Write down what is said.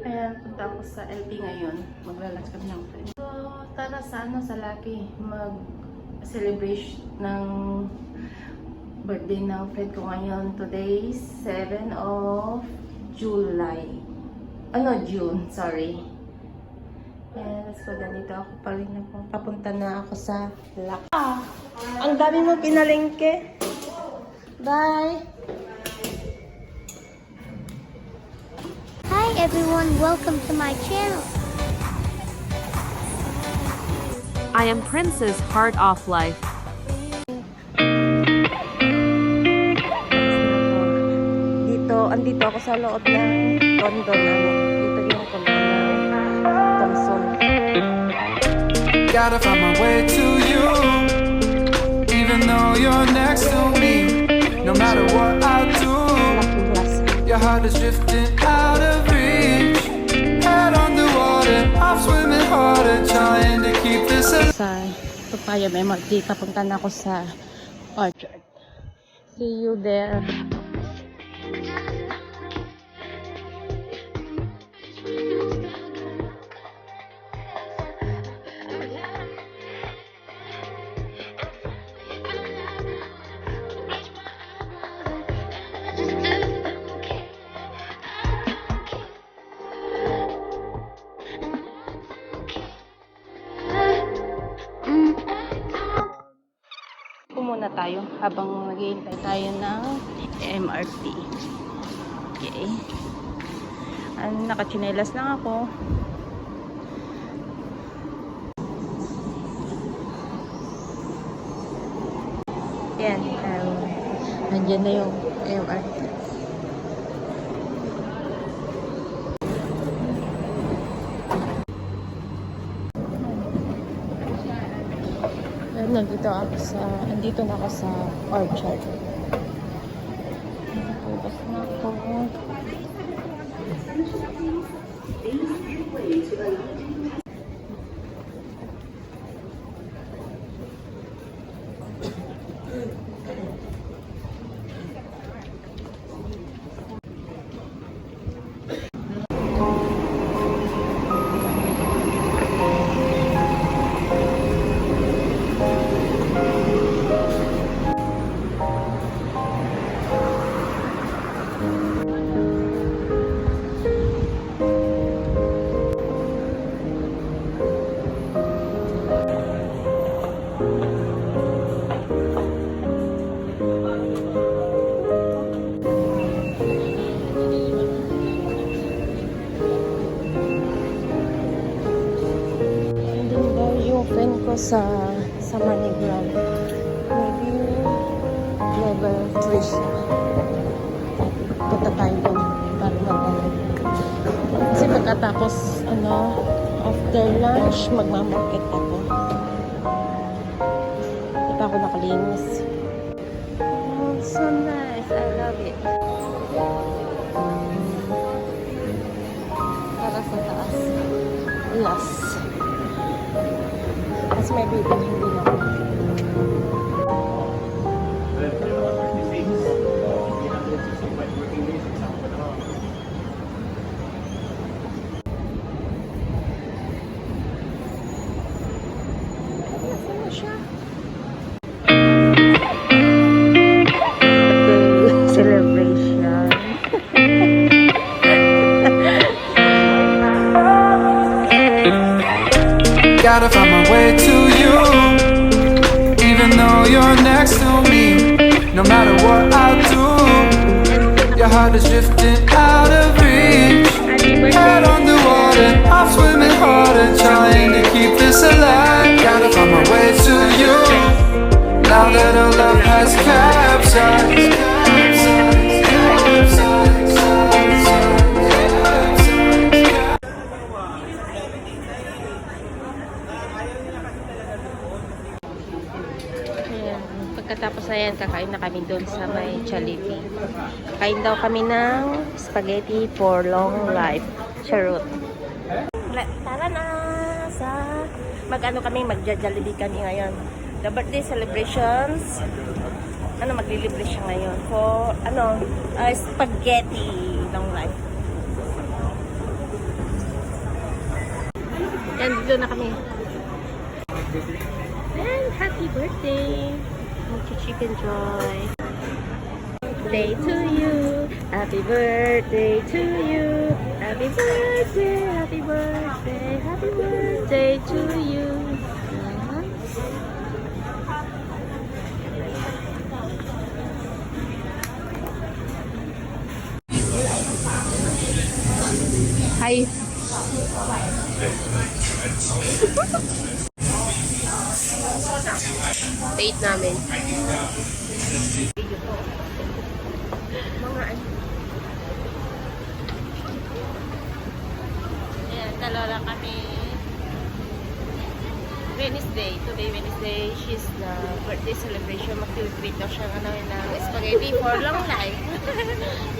Ayan, punta ako sa LP ngayon. Maglalunch kami ng friend. So, tara sa Lucky mag-celebrate ng birthday ng friend ko ngayon. Today, 7 of July. June, sorry. And let's go, ganito ako pa rin ako. Papunta na ako sa Lucky. Ang dami mo pinalengke. Bye! Hi everyone, welcome to my channel. I am Princess Heart Off Life. Andito ako sa loob ng condo namin. Dito yung condo ng Thompson. Gotta find my way to you, even though you're next to me. No matter what I do, your heart is drifting out of reach. Head on the water, I'm swimming harder, trying to keep this alive. Sa Papaya MRT, papunta na ako sa Orchard. See you there. Muna tayo habang naghihintay tayo ng MRT. Okay. Nakachinelas lang ako. Yan. Nandiyan na yung MRT. Andito na ako sa Orchard. Tapos na ako. Friend ko sa Manigram. Maybe level 3 siya. Punta tayo doon para mag-alay. Kasi pagkatapos after lunch magmamarket ako. Di pa ako nakalinis. Oh, so nice. I love it. Para sa taas. Last. Kasi may bibig hindi na ako. Nasaan siya? Celebration. Gotta find my way to you, even though you're next to me. No matter what I do, your heart is drifting out of reach. Head on the water, I'm swimming harder, trying to keep this alive. Gotta find my way to you, now that our love has capsized. Pagkatapos na yan, kakain na kami doon sa may Jollibee. Kain daw kami ng spaghetti for long life. Charot. Tara na sa mag-Jollibee kami ngayon. The birthday celebrations. Maglilibre siya ngayon for spaghetti long life. Nandito na kami. And happy birthday! Mag-chicken joy. Day to you. Happy birthday to you. Happy birthday, happy birthday, happy birthday to you. Hi. Date namin. Mga ano. Ayan, dalawa kami. Wednesday. Today, Wednesday, she's the birthday celebration. Mag-celebrate daw siya ng spaghetti for long life.